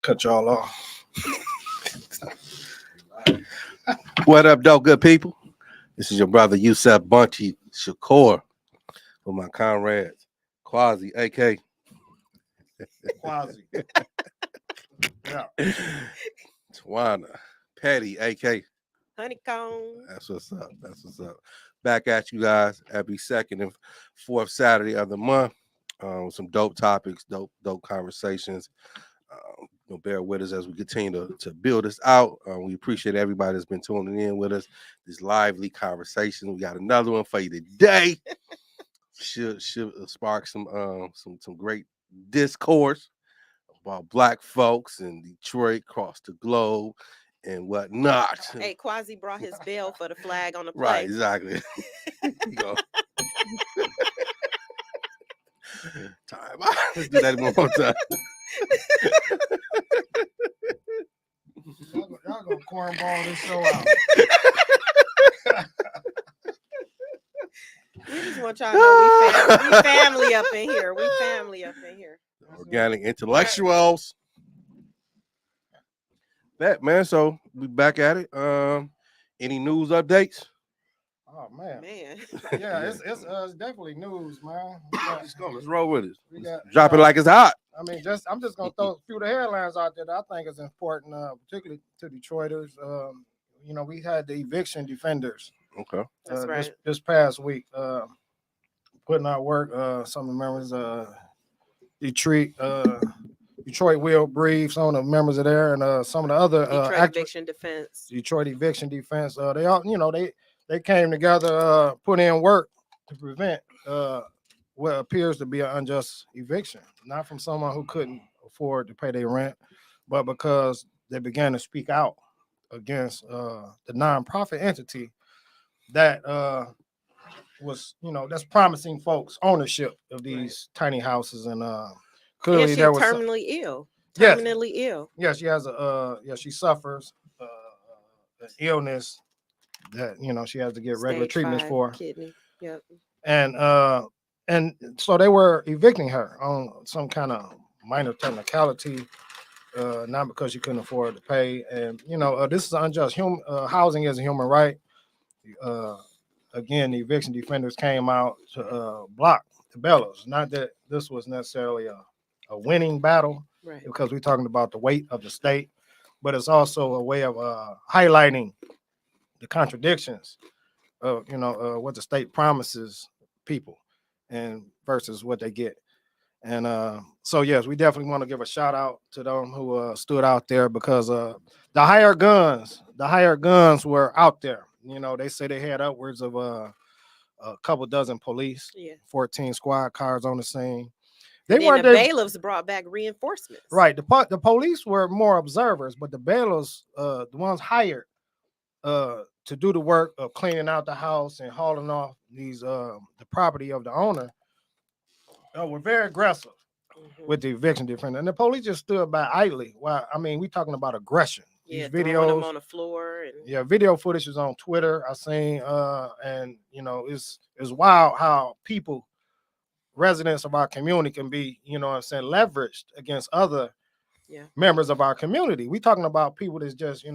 cut y'all off. What up, though, good people? This is your brother Yusef Bunchy Shakur with my comrades Kwasi, AK. Kwasi. Yeah. Tawana, Petty, AK. Honeycomb. That's what's up. That's what's up. Back at you guys every second and fourth Saturday of the month with some dope topics, dope conversations. Bear with us as we continue to build this out. We appreciate everybody that's been tuning in with us. This lively conversation. We got another one for you today. should spark some great discourse about Black folks in Detroit, across the globe, and whatnot. Hey, Kwasi brought his bell for the flag on the plate. Right, exactly. You go. Time. Let's do that one more time. Y'all gonna cornball this show out. We just want y'all to know we family up in here. We family up in here. Organic intellectuals. That man, so we back at it. Any news updates? Oh man. Man. Yeah, it's definitely news, man. Let's go. Let's roll with it. We got, Drop it like it's hot. I mean, I'm just gonna throw a few of the headlines out there that I think is important, particularly to Detroiters. We had the eviction defenders. Okay. That's right. This past week, putting out work. Some of the members, Detroit Will Breathe. Some of the members are there, and some of the other Detroit Eviction Defense. Detroit Eviction Defense. They all, they came together, put in work to prevent what appears to be an unjust eviction, not from someone who couldn't afford to pay their rent, but because they began to speak out against the nonprofit entity that was, that's promising folks ownership of these tiny houses, and clearly she's there was terminally ill. Yes. Terminally ill. Yeah, she has she suffers an illness that she has to get regular Stage treatments 5 for. kidney. Yep. And so they were evicting her on some kind of minor technicality, not because she couldn't afford to pay. And this is unjust. Housing is a human right. Again, the eviction defenders came out to block the bellows. Not that this was necessarily a winning battle, Right. because we're talking about the weight of the state, but it's also a way of highlighting the contradictions of what the state promises people and versus what they get. And so yes, we definitely want to give a shout out to them who stood out there, because the hired guns were out there. They say they had upwards of a couple dozen police, 14 squad cars on the scene. The bailiffs brought back reinforcements. Right. The police were more observers, but the bailiffs, the ones hired to do the work of cleaning out the house and hauling off the property of the owner, were very aggressive with the eviction defender. And the police just stood by idly. Well, I mean, we're talking about aggression. Yeah, these videos throwing them on the floor. Video footage is on Twitter. I seen, and it's wild how residents of our community can be, leveraged against other members of our community. We talking about people that's just,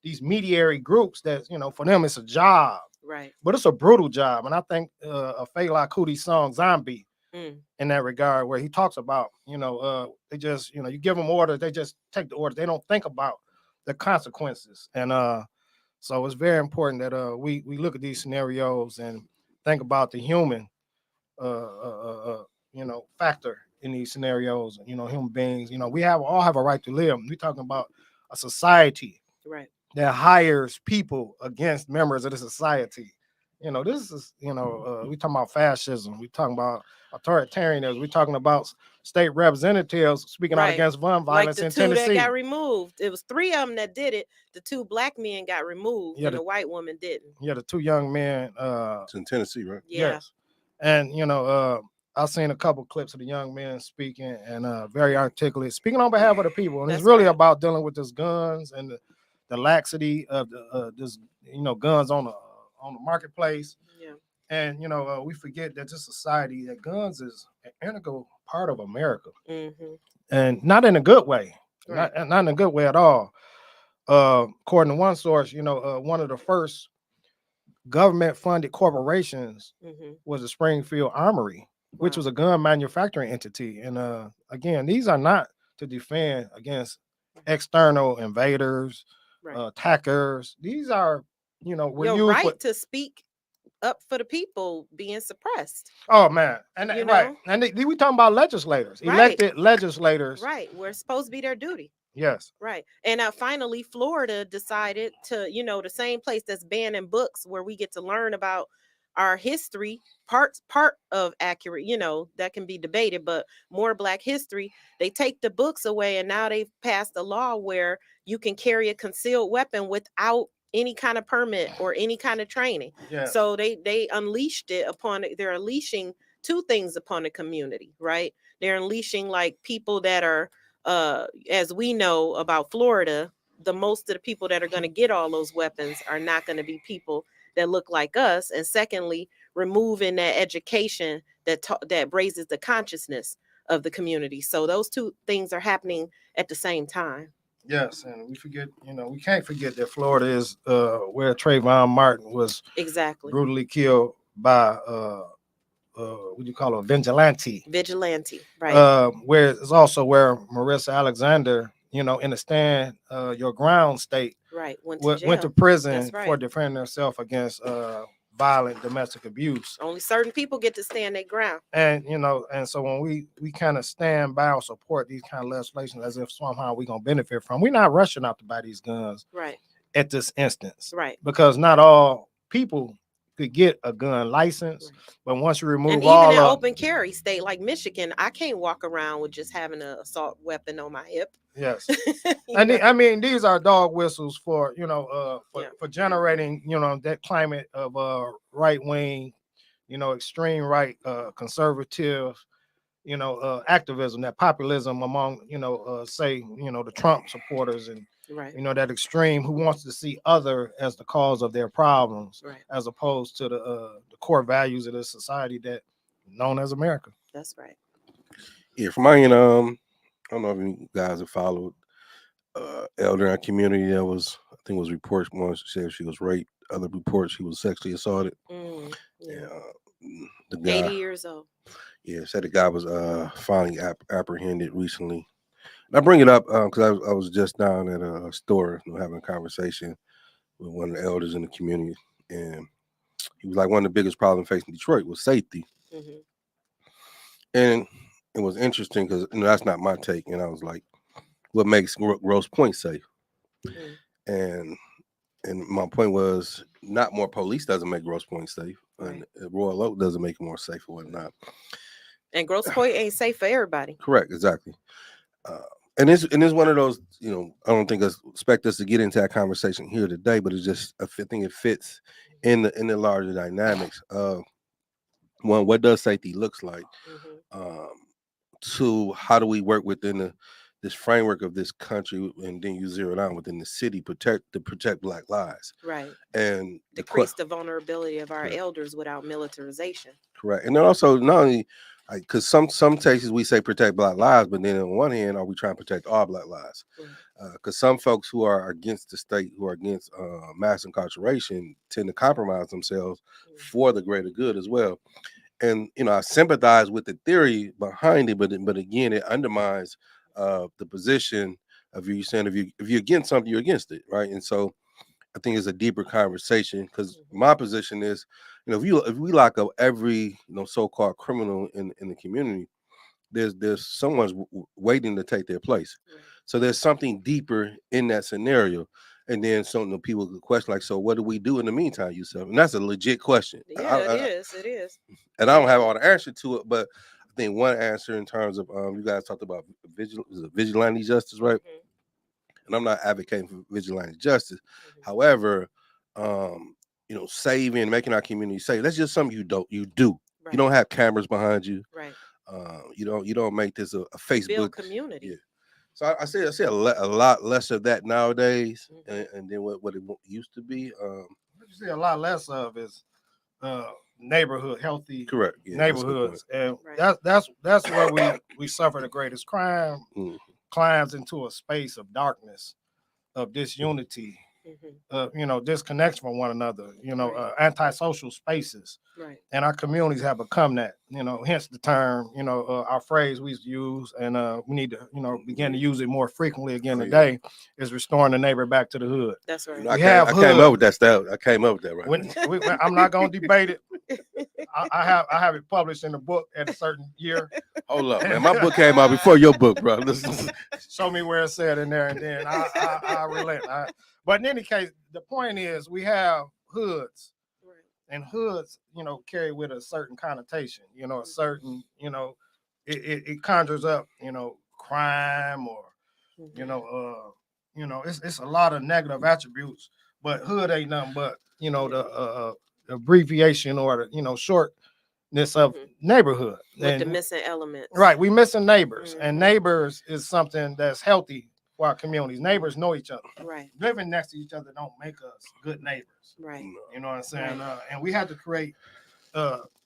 these mediary groups that, for them it's a job, right? But it's a brutal job. And I think a Fela Kuti song "Zombie" in that regard, where he talks about, they just, you give them orders, they just take the orders, they don't think about the consequences. And so it's very important that we look at these scenarios and think about the human factor in these scenarios. Human beings, we all have a right to live. We're talking about a society, right, that hires people against members of the society. This is, we talking about fascism, we talking about authoritarianism, we talking about state representatives speaking out against gun violence in Tennessee. Like the two that got removed. It was 3 of them that did it. The 2 black men got removed, and the white woman didn't. Yeah, the 2 young men. It's in Tennessee, right? Yeah. Yes. And I've seen a couple clips of the young men speaking, and very articulate, speaking on behalf of the people. And it's really about dealing with these guns and the laxity of this, guns on the marketplace. Yeah. And we forget that this society, that guns is an integral part of America, Mm-hmm. and not in a good way, Right. not in a good way at all. According to one source, one of the first government-funded corporations Mm-hmm. was the Springfield Armory, which Wow. was a gun manufacturing entity. And again, these are not to defend against external invaders, Right. attackers. These are, were Your used right to speak up for the people being suppressed. Oh man, and You right, know? and we talking about legislators, Right. elected legislators. Right. We're supposed to be their duty. Yes. Right. And finally, Florida decided to, the same place that's banning books where we get to learn about our history, part of accurate, that can be debated, but more Black history. They take the books away, and now they've passed a law where you can carry a concealed weapon without any kind of permit or any kind of training. Yes. So they unleashed it they're unleashing two things upon the community, right? They're unleashing like people that are as we know about Florida, the most of the people that are going to get all those weapons are not going to be people that look like us. And secondly, removing that education that raises the consciousness of the community. So those two things are happening at the same time. Yes, and we can't forget that Florida is where Trayvon Martin was Exactly. brutally killed by what do you call a vigilante? Vigilante, right? Where it's also where Marissa Alexander, in the stand, your ground state, Right. Went went to to prison That's right. for defending herself against violent domestic abuse. Only certain people get to stand their ground. And and so when we kind of stand by or support these kind of legislation as if somehow we're gonna benefit from, we're not rushing out to buy these guns Right. at this instance. Right. Because not all people could get a gun license. Right. But once you remove And all even in of open carry state like Michigan, I can't walk around with just having an assault weapon on my hip. yes. You And know? I mean, these are dog whistles for Yeah. for generating that climate of right wing, extreme right, conservative, activism, that populism among say the Trump supporters and Right. that extreme who wants to see other as the cause of their problems, Right. as opposed to the core values of this society that known as America. That's right. Yeah, from my end, I don't know if you guys have followed elder in our community. There was, I think, it was reports. One said she was raped. Other reports she was sexually assaulted. Yeah. And the guy, 80 years old. yeah, said the guy was finally apprehended recently. And I bring it up because I was just down at a store having a conversation with one of the elders in the community, and he was like, one of the biggest problems facing Detroit was safety. Mm-hmm. And it was interesting because that's not my take. And I was like, what makes Grosse Pointe safe? Mm-hmm. And my point was, not more police doesn't make Grosse Pointe safe, Right. and Royal Oak doesn't make it more safe or whatnot. And Grosse Pointe ain't safe for everybody. Correct, exactly. And it's one of those, I don't think expect us to get into that conversation here today, but it's just, I think it fits in the larger dynamics of one, what does safety looks like, Mm-hmm. two, how do we work within this framework of this country, and then you zero down within the city protect Black lives, Right. and decrease the vulnerability of our Correct. elders without militarization. Correct. And then also, not only because some cases we say protect Black lives, but then on one hand, are we trying to protect all Black lives? Because some folks who are against the state, who are against mass incarceration, tend to compromise themselves for the greater good as well. And I sympathize with the theory behind it, but again, it undermines the position of you saying if you're against something, you're against it, right? And so I think it's a deeper conversation, because my position is, if we lock up every so-called criminal in the community, there's someone's waiting to take their place. Right. So there's something deeper in that scenario. And then some people could question, like, so what do we do in the meantime, Yusef? And that's a legit question. Yeah, it is. And I don't have all the answer to it, but I think one answer in terms of you guys talked about vigilante justice, right? Mm-hmm. And I'm not advocating for vigilante justice. Mm-hmm. However, saving, making our community safe, that's just something you do. Right. You don't have cameras behind you. Right. You don't make this a Facebook build community. Yeah. So I see a lot less of that nowadays, and then what it used to be. What you see a lot less of is neighborhood, healthy Correct. Yeah, that's a good neighborhoods, and Right. that's where we suffer the greatest crime. point. Climbs into a space of darkness, of disunity, disconnection from one another. Right. Antisocial spaces. Right. And our communities have become that, hence the term, our phrase we used to use, and we need to, begin to use it more frequently again Oh, yeah. today, is restoring the neighbor back to the hood. That's right. I have came hood. up with that style. I came up with that right. When I'm not going to debate it. I have it published in a book at a certain year. Hold up, man. My book came out before your book, bro. Listen. Show me where it said in there, and then I relate. But in any case, the point is we have hoods. And hoods, carry with a certain connotation, a certain, it conjures up, crime or, it's a lot of negative attributes, but hood ain't nothing but, the abbreviation or the, shortness of neighborhood. With and, the missing elements. Right. We missing neighbors, and neighbors is something that's healthy for our communities. Neighbors know each other. Right. Living next to each other don't make us good neighbors. Right. You know what I'm saying? Right. And we had to create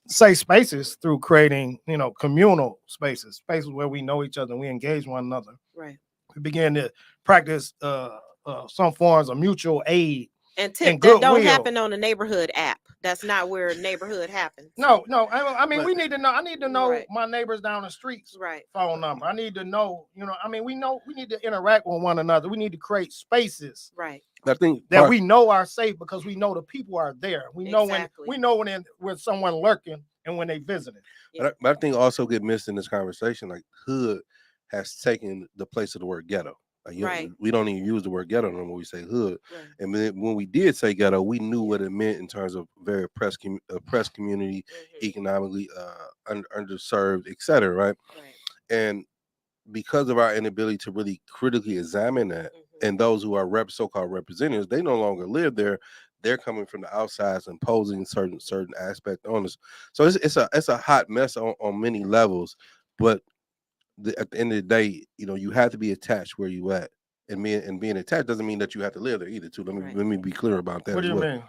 safe spaces through creating, communal spaces where we know each other and we engage one another. Right. We began to practice some forms of mutual aid. And tip, and that don't goodwill. happen on the neighborhood app. That's not where neighborhood happens. No. I mean, we need to know. I need to know Right. my neighbors down the streets. Right. Phone number. I need to know. We need to interact with one another. We need to create spaces. Right. I think that we know are safe because we know the people are there. We know Exactly. when someone lurking and when they visiting. But I think also get missed in this conversation. Like hood has taken the place of the word ghetto. Like, Right. We don't even use the word ghetto no more. When we say hood, Right. and then when we did say ghetto, we knew what it meant in terms of very oppressed community, economically underserved, etc. Right? Right. And because of our inability to really critically examine that, and those who are so-called representatives, they no longer live there. They're coming from the outsides, imposing certain aspect on us. So it's a hot mess on many levels. But at the end of the day, you have to be attached where you at, and being attached doesn't mean that you have to live there either. Too. Let me be clear about that. What do you mean?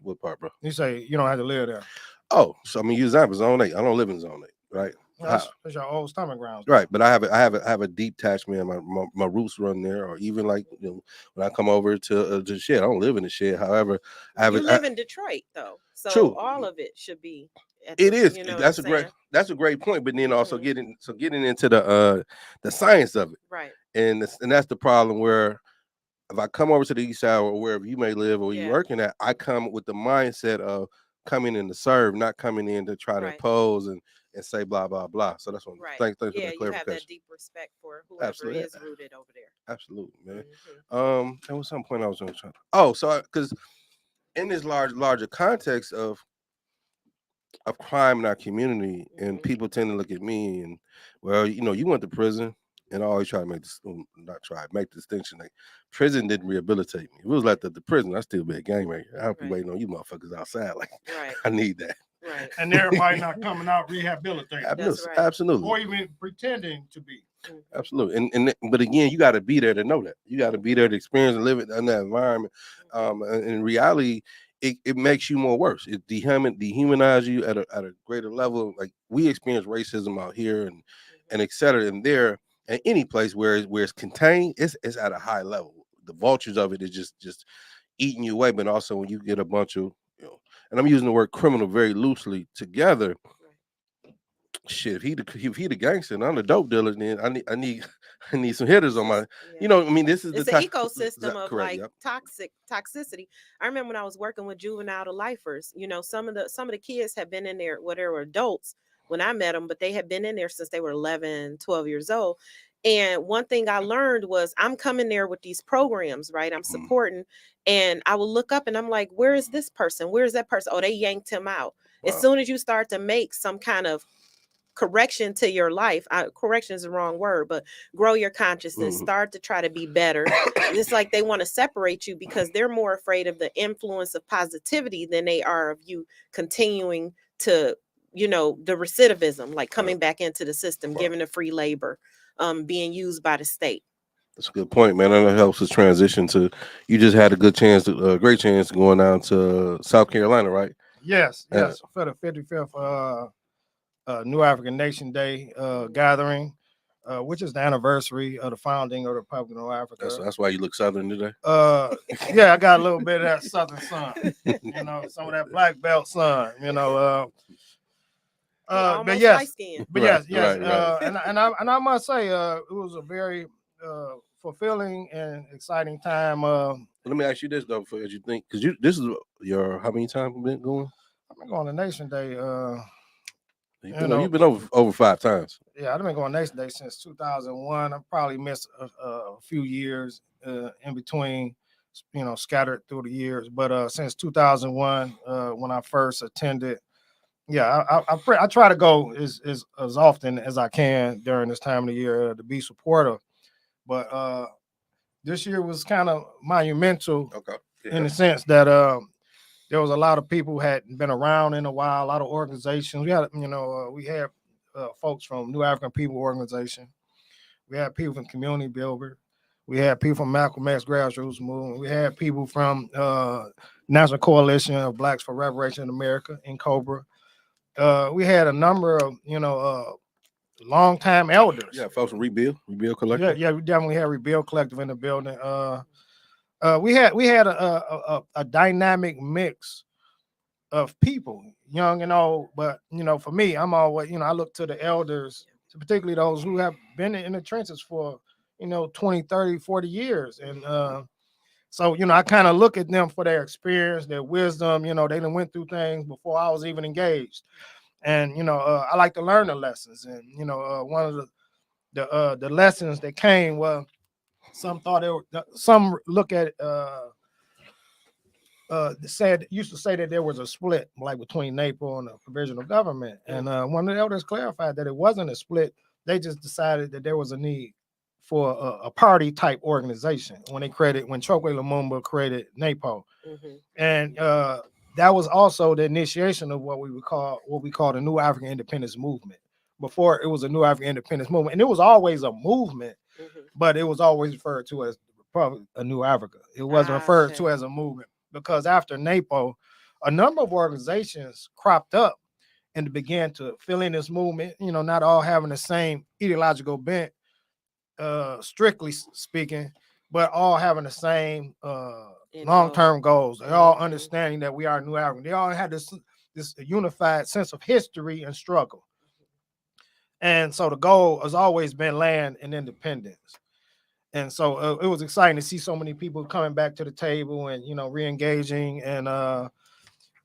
What part, bro? You say you don't have to live there. Oh, so I mean, use example, Zone 8. I don't live in Zone 8, right? That's your old stomach grounds. Right, but I have a deep attachment. My roots run there, or even like when I come over to the shed. I don't live in the shed. However, you live in Detroit though, so true. All of it should be. It is. That's a great point. But then also getting into the science of it, right? And that's the problem where if I come over to the east side or wherever you may live or you're working at, I come with the mindset of coming in to serve, not coming in to try to oppose and say blah blah blah. So that's what. Right. Thanks for the clarification. You have that deep respect for whoever is rooted over there. Absolutely, man. There was some point I was going to try. Oh, so because in this larger context of crime in our community, and people tend to look at me and, well, you went to prison, and I always try to make the distinction. Like, prison didn't rehabilitate me. If it was like the prison, I'd still be a gangbanger. I'll be waiting on you motherfuckers outside. Like, I need that. Right. And everybody not coming out rehabilitated. Absolutely. Or even pretending to be. Absolutely. But again, you got to be there to know that. You got to be there to experience and live in that environment. And in reality, it makes you more worse. It dehumanizes you at a greater level. Like, we experience racism out here and et cetera, and there, and any place where it's contained, it's at a high level. The vultures of it is just eating you away. But also when you get a bunch of, and I'm using the word criminal very loosely, together. Shit, if he the gangster and I'm the dope dealer, then I need some hitters on my, I mean, this is it's the an ecosystem of correct, toxicity. I remember when I was working with juvenile to lifers, some of the kids have been in there, they were adults when I met them, but they had been in there since they were 11, 12 years old. And one thing I learned was I'm coming there with these programs, right? I'm supporting, and I will look up and I'm like, where is this person? Where is that person? Oh, they yanked him out. Wow. As soon as you start to make some kind of correction to your life, correction is the wrong word, but grow your consciousness, start to try to be better. It's like they want to separate you because they're more afraid of the influence of positivity than they are of you continuing to, the recidivism, like coming back into the system, giving the free labor, being used by the state. That's a good point, man. And that helps us transition to, you just had a great chance going down to South Carolina, right? Yes, for the 55th New African Nation Day gathering, which is the anniversary of the founding of the Republic of North Africa. That's why you look Southern today. Yeah, I got a little bit of that Southern sun, you know, some of that black belt sun, you know. But yes, and I must say, it was a very fulfilling and exciting time. Let me ask you this though, as you think, because this is your how many times been going? I've been going to Nation Day. You've been over 5 times. Yeah, I've been going Nation Day since 2001. I probably missed a few years in between, you know, scattered through the years. But since 2001, when I first attended, yeah, I try to go as often as I can during this time of the year to be supportive. But this year was kind of monumental in the sense that there was a lot of people who hadn't been around in a while, a lot of organizations. We had, we had folks from New African People Organization. We had people from Community Builder. We had people from Malcolm X Grassroots Movement. We had people from National Coalition of Blacks for Reparation in America, in Cobra. We had a number of, longtime elders. Yeah, folks from Rebuild Collective. Yeah, we definitely had Rebuild Collective in the building. We had a dynamic mix of people, young and old. But for me, I'm always, I look to the elders, particularly those who have been in the trenches for 20, 30, 40 years. And so I kind of look at them for their experience, their wisdom. They done went through things before I was even engaged. And I like to learn the lessons. And one of the lessons that came, well, some thought some look at used to say that there was a split like between NAPO and the provisional government. And one of the elders clarified that it wasn't a split. They just decided that there was a need for a party type organization when Chokwe Lumumba created NAPO. Mm-hmm. And that was also the initiation of what we call the New African Independence Movement. Before, it was a New African Independence Movement, and it was always a movement, but it was always referred to as Republic of New Africa. It wasn't referred to as a movement, because after NAPO, a number of organizations cropped up and began to fill in this movement, not all having the same ideological bent, strictly speaking, but all having the same long-term goals. They all understanding that we are New African. They all had this unified sense of history and struggle. And so the goal has always been land and independence. And so it was exciting to see so many people coming back to the table and, re-engaging. And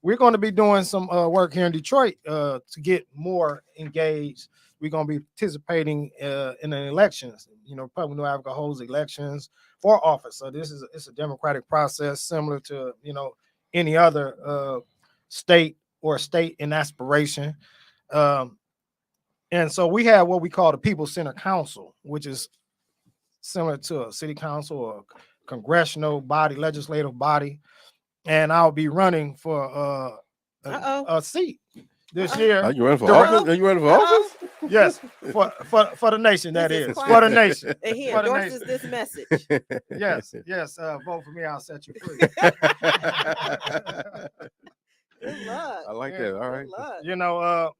we're going to be doing some work here in Detroit to get more engaged. We're going to be participating in the elections. Republic of New Africa holds elections for office. So it's a democratic process similar to, any other state or state in aspiration. And so we have what we call the People Center Council, which is similar to a city council or congressional body, legislative body. And I'll be running for a seat this year. Are you running for office? Are you running for office? Yes, for the nation, that is. For the nation. And he endorses this message. Yes. Vote for me, I'll set you free. Good luck. I like that. All right.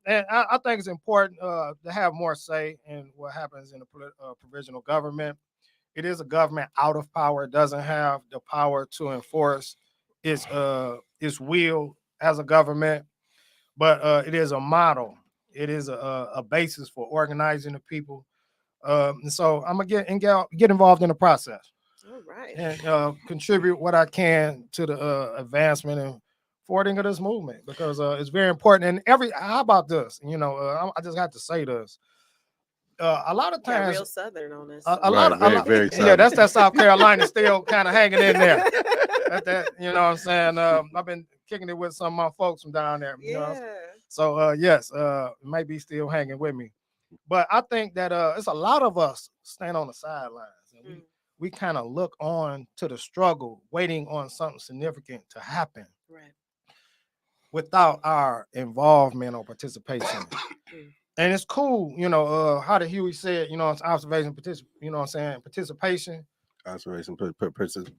And I think it's important to have more say in what happens in the provisional government. It is a government out of power. It doesn't have the power to enforce its will as a government, but it is a model. It is a basis for organizing the people. And so I'm gonna get involved in the process. All right. And contribute what I can to the advancement and forwarding of this movement, because it's very important. And how about this? I just have to say this. A lot of times, real Southern on this. Very yeah, that's that South Carolina still kind of hanging in there. What I'm saying. I've been kicking it with some of my folks from down there. So yes, might be still hanging with me. But I think that it's a lot of us stand on the sidelines and we kind of look on to the struggle, waiting on something significant to happen. Right. Without our involvement or participation. And it's cool, how the Huey said, it's observation, participation. Observation,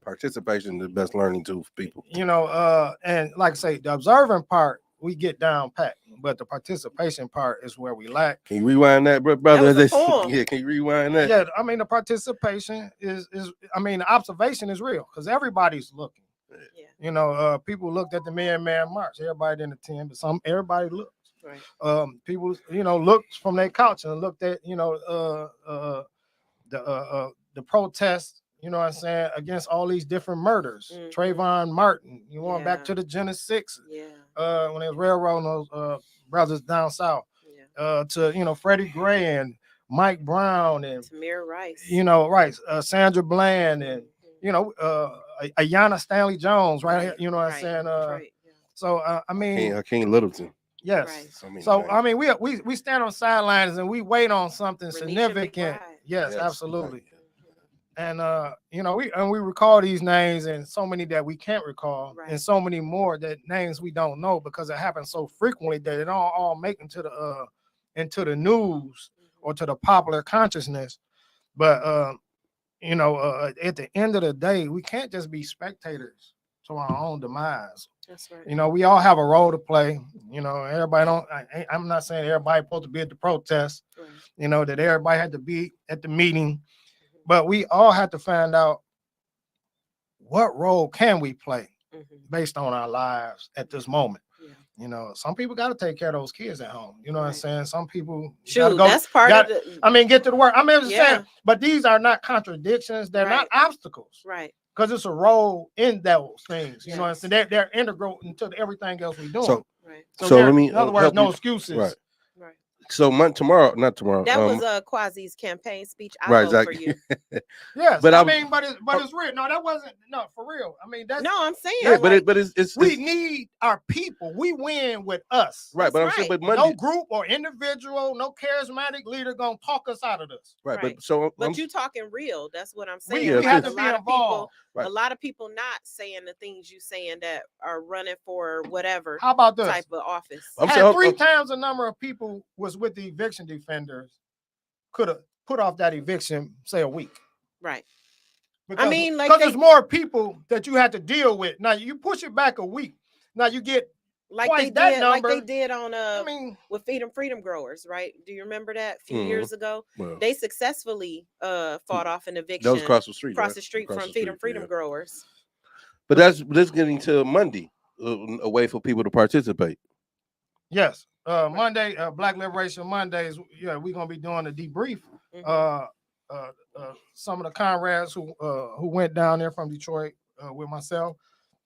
participation, the best learning tool for people. And like I say, the observing part we get down pat, but the participation part is where we lack. Can you rewind that, brother? That was a poem. Yeah, can you rewind that? Yeah, I mean the participation is I mean the observation is real because everybody's looking. Yeah. You know, people looked at the Man March. Everybody didn't attend, but everybody looked. Right. People, you know, looked from their couch and looked at, you know, the protests, you know what I'm saying, against all these different murders. Trayvon Martin, you going back to the Genesis 6, when they was railroading those brothers down south, to, you know, Freddie Gray and Mike Brown and Tamir Rice, you know, right, Sandra Bland and you know, Ayanna Stanley Jones, right here, you know what I'm saying. So I mean, Hakeem Littleton. Yes. Right. So I mean, we stand on sidelines and we wait on something significant. Yes, absolutely. And you know, we recall these names and so many that we can't recall, and so many more that names we don't know because it happens so frequently that it don't all make into the news or to the popular consciousness. But you know, at the end of the day, we can't just be spectators to our own demise. That's right. You know, we all have a role to play. You know, everybody don't. I'm not saying everybody supposed to be at the protest. Right. You know, that everybody had to be at the meeting, but we all have to find out what role can we play based on our lives at this moment. Yeah. You know, some people got to take care of those kids at home. You know what I'm saying? Some people go, that's part of the. I mean, get to the work. I mean, I'm saying, but these are not contradictions. They're not obstacles. Right. Because it's a role in those things, you know what I'm saying? They're integral into everything else we do. So let me, in other words, no excuses. Right. So not tomorrow. That was Kwasi's campaign speech. I vote for you. Yes, but I mean, but it's real. No, that wasn't for real. I mean, that's I'm saying. Yeah, but it's we need our people. We win with us. Right, but I'm saying, but Monday, no group or individual, no charismatic leader gonna talk us out of this. Right. But you talking real. That's what I'm saying. We have to be involved. A lot of people not saying the things you saying that are running for whatever. How about this type of office? Had 3 times the number of people was with the eviction defenders could have put off that eviction, say a week. Right. Because, I mean, like there's more people that you had to deal with. Now you push it back a week. Now you get twice that number. Like they did on with Freedom Growers, right? Do you remember that a few years ago? Well, they successfully fought off an eviction. That was across the street. Across the street from Freedom Growers. But that's getting to Monday, a way for people to participate. Yes. Monday, Black Liberation Mondays. Yeah, we're gonna be doing a debrief. Some of the comrades who went down there from Detroit with myself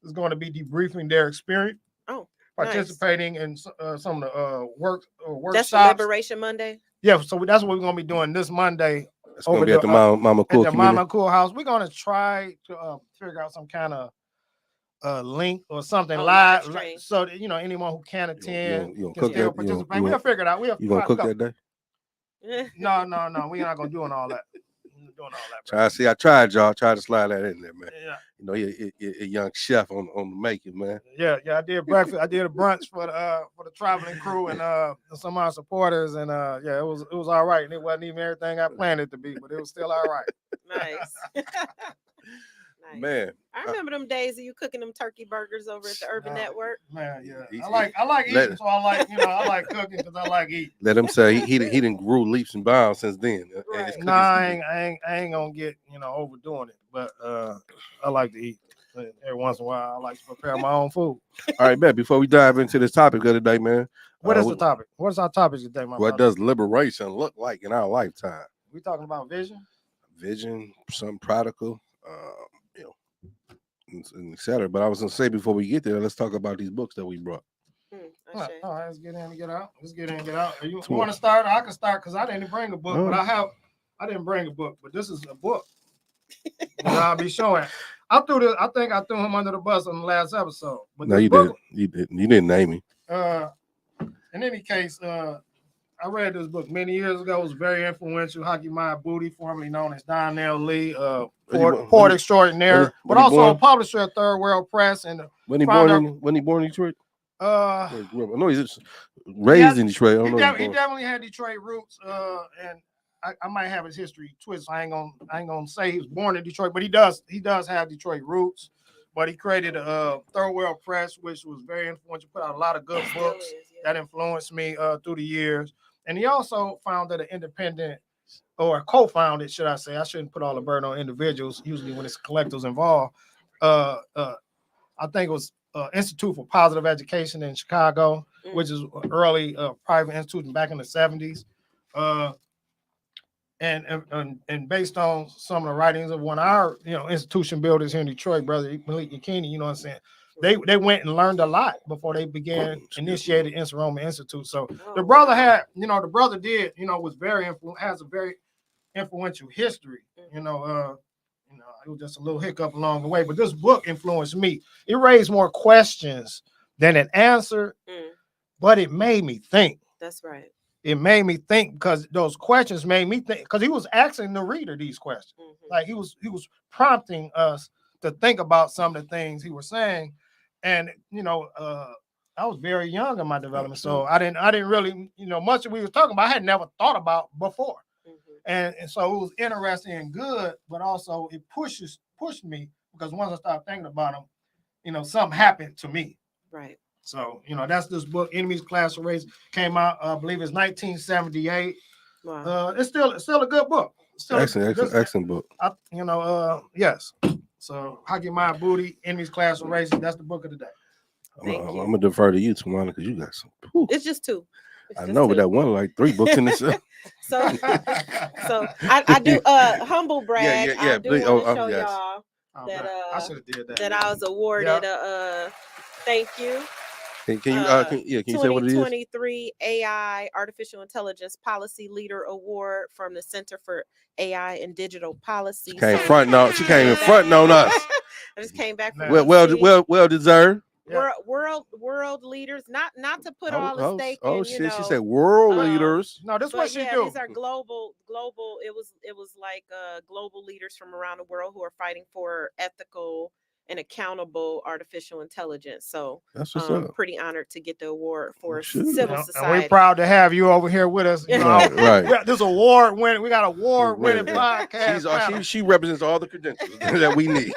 is going to be debriefing their experience. Oh, participating in some of the workshops. That's Liberation Monday. Yeah, so that's what we're gonna be doing this Monday. It's gonna be at the Mama Cool. At the Mama Cool House. We're gonna try to figure out some kind of link or something live, so that anyone who can attend you can still participate. We'll figure it out. You gonna cook that day? No, we're not gonna doing all that. I tried, y'all. Tried to slide that in there, man. Yeah. He a young chef on the making, man. Yeah. I did breakfast. I did a brunch for the traveling crew and some of our supporters, and it was all right. And it wasn't even everything I planned it to be, but it was still all right. Nice. Man, I remember them days of you cooking them turkey burgers over at the Urban Network. Man, yeah, I like eating, so I like cooking because I like eating. Let him say he didn't grew leaps and bounds since then. Right. No, I ain't gonna get overdoing it, but I like to eat. Every once in a while, I like to prepare my own food. All right, man. Before we dive into this topic of the day, man, what is the topic? What is our topic today, my What does liberation look like in our lifetime? We talking about vision, something practical. And etc. But I was gonna say before we get there, let's talk about these books that we brought. All right, let's get in and get out. You want to start? I can start because I didn't bring a book, but I didn't bring a book, but this is a book I'll be showing. I think I threw him under the bus on the last episode. But no, you didn't. You didn't name me. In any case, I read this book many years ago. It was very influential. Haki Maya Booty, formerly known as Donnell Lee, poet extraordinaire, but also a publisher at Third World Press. And when he born in Detroit? No, he's raised in Detroit. He definitely had Detroit roots. And I might have his history twist. I ain't gonna say he was born in Detroit, but he does have Detroit roots. but he created a Third World Press, which was very influential. Put out a lot of good books that influenced me through the years. And he also founded an independent, or co-founded, should I say? I shouldn't put all the burden on individuals. Usually, when it's collectives involved, I think it was Institute for Positive Education in Chicago, which is an early private institute back in the 70s. And based on some of the writings of one of our institution builders here in Detroit, brother Malik Yakini, you know what I'm saying? They went and learned a lot before they began initiated Inter-Roma Institute. So the brother had, the brother did, was has a very influential history. It was just a little hiccup along the way, but this book influenced me. It raised more questions than it answered, but it made me think. That's right. It made me think because those questions made me think, because he was asking the reader these questions. Like he was prompting us to think about some of the things he was saying. And I was very young in my development, so I didn't really, much of what we was talking about I had never thought about before. And so it was interesting and good, but also it pushed me, because once I started thinking about them, something happened to me. Right. So, that's this book, Enemies, Class, and Race, came out, I believe it's 1978. Wow. It's still a good book. Excellent book. Yes. So, Haki My Booty, Enemies, Class, and Race, that's the book of the day. I'm going to defer to you, Tawana, because you got some. It's just two. I know, but that one like 3 books in this. So I do humble brag. Yeah. I do want to show y'all that I was awarded a thank you. Can you say what it is? 2023 AI Artificial Intelligence Policy Leader Award from the Center for AI and Digital Policy. She came in front on us. I just came back from well deserved. World leaders, not to put all the stake in. Shit! She said world leaders. No, that's what she do. These are global. It was like global leaders from around the world who are fighting for ethical and accountable artificial intelligence. So that's what's up. Pretty honored to get the award for civil society. And we're proud to have you over here with us. Right. This award winning. We got an award winning podcast. She represents all the credentials that we need.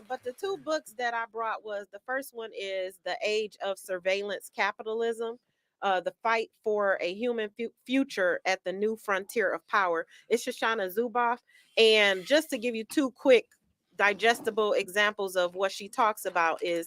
But the 2 books that I brought was, the first one is The Age of Surveillance Capitalism, The Fight for a Human Future at the New Frontier of Power. It's Shoshana Zuboff. And just to give you 2 quick digestible examples of what she talks about is,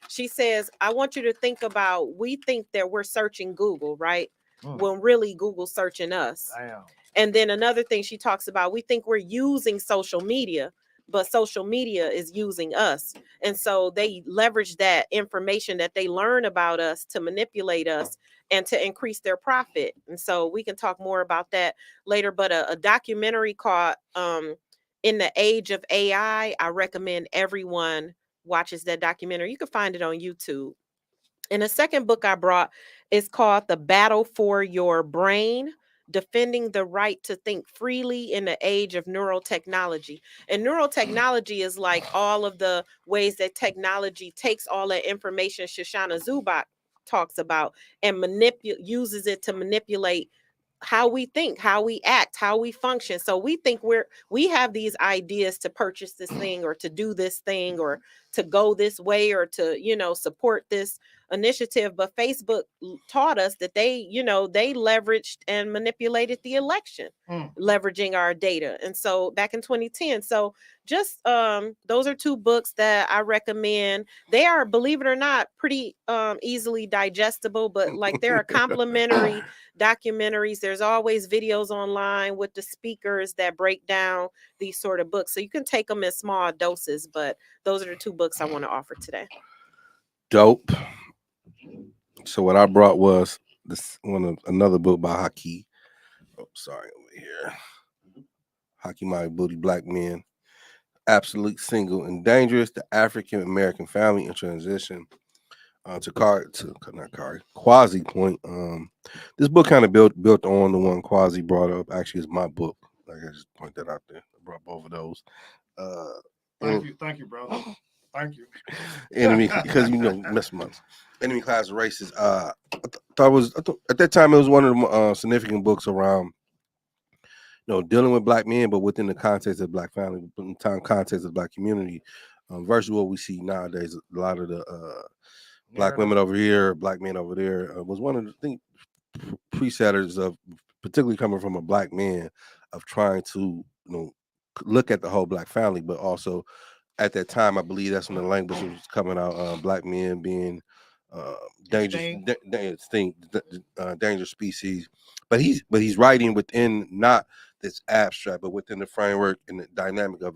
she says, I want you to think about, we think that we're searching Google, right? When really Google's searching us. Damn. And then another thing she talks about, we think we're using social media, but social media is using us. And so they leverage that information that they learn about us to manipulate us and to increase their profit. And so we can talk more about that later, but a documentary called In the Age of AI, I recommend everyone watches that documentary. You can find it on YouTube. And the second book I brought is called The Battle for Your Brain: Defending the Right to Think Freely in the Age of Neurotechnology. And neurotechnology is like all of the ways that technology takes all that information Shoshana Zuboff talks about and uses it to manipulate how we think, how we act, how we function. So we think we have these ideas to purchase this thing, or to do this thing, or to go this way, or to, support this initiative. But Facebook taught us that they leveraged and manipulated the election, leveraging our data. And so back in 2010, so just those are 2 books that I recommend. They are, believe it or not, pretty easily digestible, but like they're complementary documentaries. There's always videos online with the speakers that break down these sort of books, so you can take them in small doses. But those are the 2 books I want to offer today. Dope. So what I brought was another book by Haki. Oh, sorry, over here. Haki My Booty: Black Men, Absolute, Single, and Dangerous: The African American Family in Transition to Kwasi point. This book kind of built on the one Kwasi brought up. Actually, it's my book. Like, I just point that out there. I brought both of those. Thank you, brother. Thank you. Enemy, because miss months. Enemy, Class, and Races. At that time it was one of the significant books around, dealing with black men, but within the context of black family, within the context of black community, versus what we see nowadays. A lot of the black women over here, black men over there, was one of the presetters of, particularly coming from a black man, of trying to look at the whole black family, but also at that time, I believe that's when the language was coming out. Black men being dangerous, dangerous species. But he's writing within not this abstract, but within the framework and the dynamic of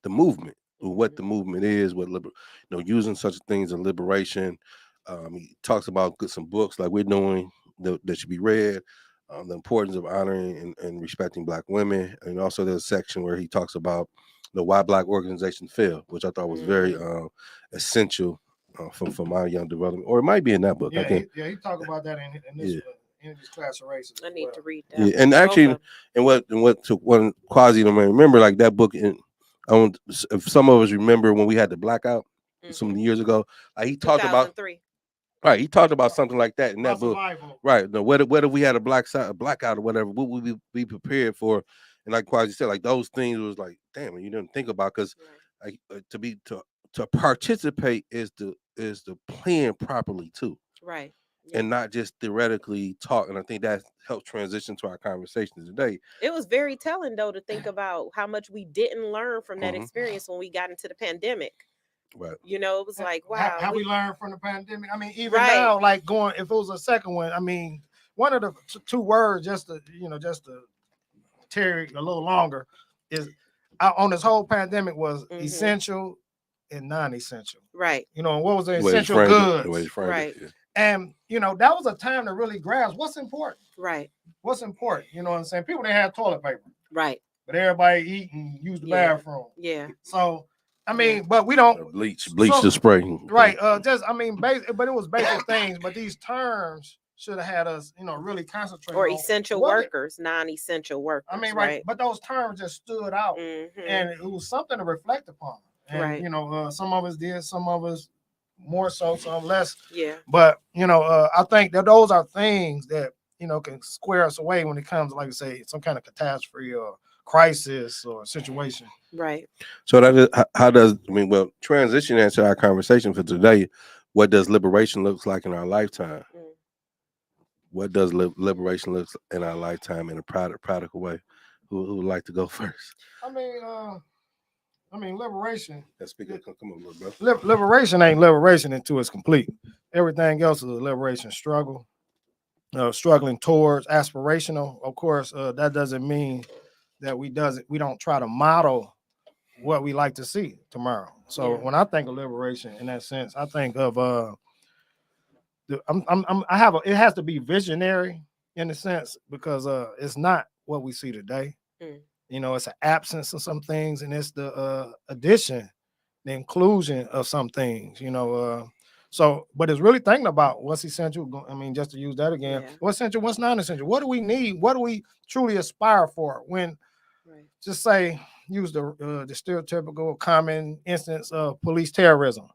the movement, what the movement is, what using such things as liberation. He talks about some books like we're doing that should be read. The importance of honoring and respecting black women, and also there's a section where he talks about why black organizations fail, which I thought was very essential for my young development. Or it might be in that book. Yeah, he talked about that in this class of races. I need to read that. Yeah, and actually, and what Kwasi don't remember, like that book. If some of us remember when we had the blackout some years ago, he talked about. Right, he talked about something like that in that book. Survival. Right, what if we had a blackout or whatever? What would we be prepared for? And like Kwasi said, like those things was like, damn, you didn't think about, because like to participate is the plan properly too, right, and not just theoretically talk. And I think that helps transition to our conversation today. It was very telling though to think about how much we didn't learn from that experience when we got into the pandemic. Right. It was like, wow. Have we learned from the pandemic? I mean, even now, like if it was a second one, I mean, one of the two words, just to tarry a little longer, is on this whole pandemic was essential and non-essential. Right. And what was the essential goods? Right. And that was a time to really grasp what's important. Right. What's important? You know what I'm saying? People didn't have toilet paper. Right. But everybody eat and use the bathroom. Yeah. So I mean, but we don't bleach the spray. Right. But it was basic things. But these terms should have had us, really concentrate. Or essential workers, non-essential workers. I mean, right. But those terms just stood out, and it was something to reflect upon. And, some of us did, some of us more so, some less. Yeah. But I think that those are things that can square us away when it comes to, like I say, some kind of catastrophe or crisis or situation. Right. So that is how does transition into our conversation for today. What does liberation look like in our lifetime? What does liberation look in our lifetime in a practical way? Who would like to go first? I mean, liberation. Let's speak up. Come on, little bro. Liberation ain't liberation until it's complete. Everything else is a liberation struggle. Struggling towards aspirational. Of course, that doesn't mean that we don't try to model what we like to see tomorrow. So when I think of liberation in that sense, I think of it has to be visionary in a sense, because it's not what we see today. It's an absence of some things, and it's the addition, the inclusion of some things. So, but it's really thinking about what's essential. I mean, just to use that again, what's essential, what's non-essential, what do we need, what do we truly aspire for? When, just say, use the stereotypical common instance of police terrorism,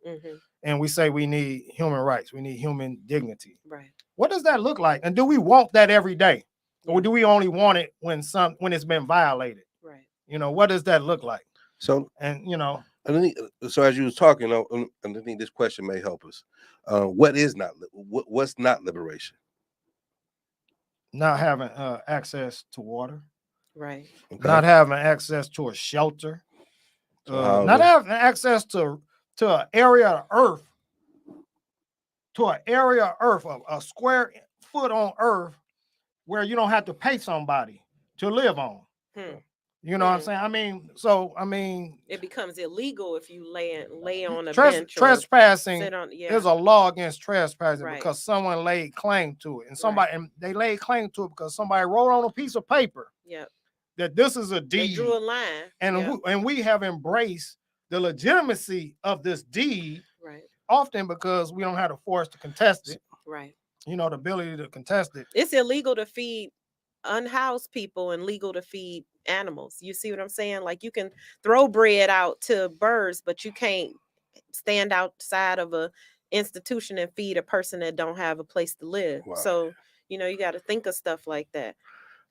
and we say we need human rights, we need human dignity. Right. What does that look like? And do we want that every day, or do we only want it when it's been violated? Right. What does that look like? So, and so as you was talking, and I think this question may help us. What's not liberation? Not having access to water. Right. Okay. Not having access to a shelter. Not having access to an area of earth. To an area of earth, a square foot on earth, where you don't have to pay somebody to live on. You know what I'm saying? It becomes illegal if you lay on a bench. Trespassing. There's a law against trespassing because someone laid claim to it, and they laid claim to it because somebody wrote on a piece of paper. That this is a deed. They drew a line, and we have embraced the legitimacy of this deed. Right. Often because we don't have the force to contest it. Right. The ability to contest it. It's illegal to feed unhoused people and legal to feed animals. You see what I'm saying? Like, you can throw bread out to birds, but you can't stand outside of a institution and feed a person that don't have a place to live. Wow. So, you got to think of stuff like that.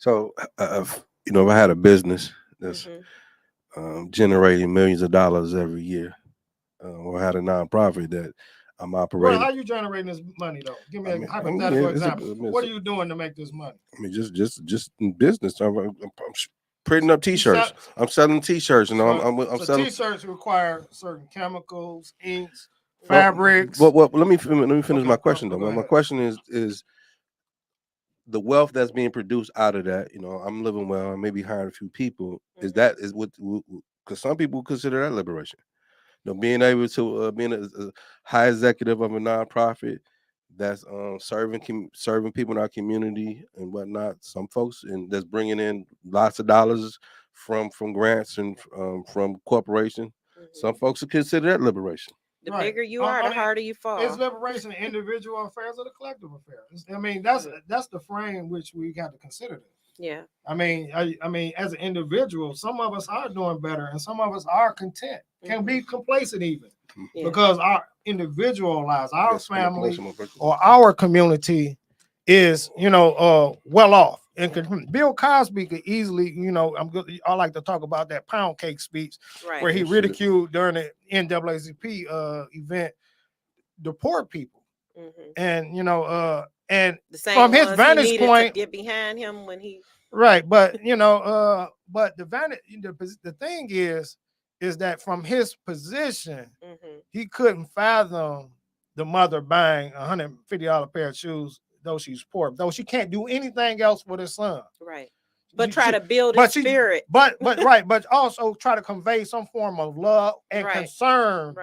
So, if I had a business that's generating millions of dollars every year, or I had a nonprofit that I'm Well, operating. how you generating this money though? Give me a yeah, hypothetical it's example. What are you doing to make this money? I mean, just in business. I'm printing up You T-shirts. I'm selling T-shirts, and I'm so selling. T-shirts require certain chemicals, inks, Well, fabrics. let me finish Okay, my question though. go My ahead. question is the wealth that's being produced out of that. I'm living well. I may be hiring a few people. Is what? Because some people consider that liberation. Being able to being a high executive of a nonprofit that's serving people in our community and whatnot. Some folks and that's bringing in lots of dollars from grants and from corporations. Some folks would consider that liberation. The bigger you are, the harder you fall. It's liberation, individual affairs or the collective affairs. I mean, that's the frame which we got to consider this. Yeah. I mean, as an individual, some of us are doing better, and some of us are content, can be complacent even, because our individual lives, our family, or our community is, well off. And Bill Cosby could easily, I like to talk about that pound cake speech where he ridiculed during the NAACP event the poor people, and and the same from his vantage point, to get behind him when he right. But but the thing is that from his position, he couldn't fathom the mother buying $150 pair of shoes, though she's poor, though she can't do anything else for his son. Right. But try to build his spirit. But right, but also try to convey some form of love and concern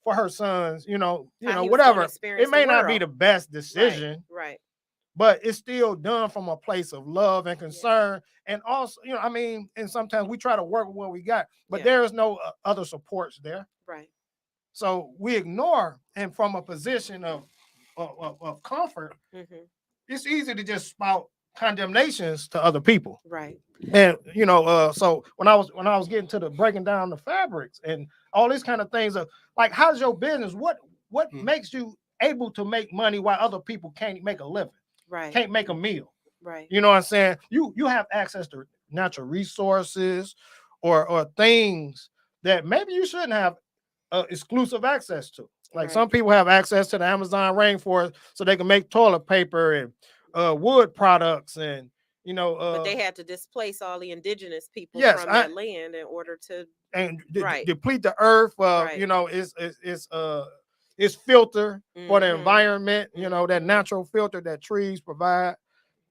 for her sons, whatever. It may not be the best decision, right. But it's still done from a place of love and concern. And also, and sometimes we try to work with what we got, but there is no other supports there. Right. So we ignore, and from a position of comfort, it's easy to just spout condemnations to other people. Right. And so when I was getting to the breaking down the fabrics and all these kind of things of like, how's your business? What makes you able to make money while other people can't make a living? Right. Can't make a meal. Right. You know what I'm saying? You have access to natural resources or things that maybe you shouldn't have exclusive access to. Like some people have access to the Amazon rainforest so they can make toilet paper and wood products, and but they had to displace all the indigenous people from that land in order to deplete the earth. It's filter for the environment, that natural filter that trees provide.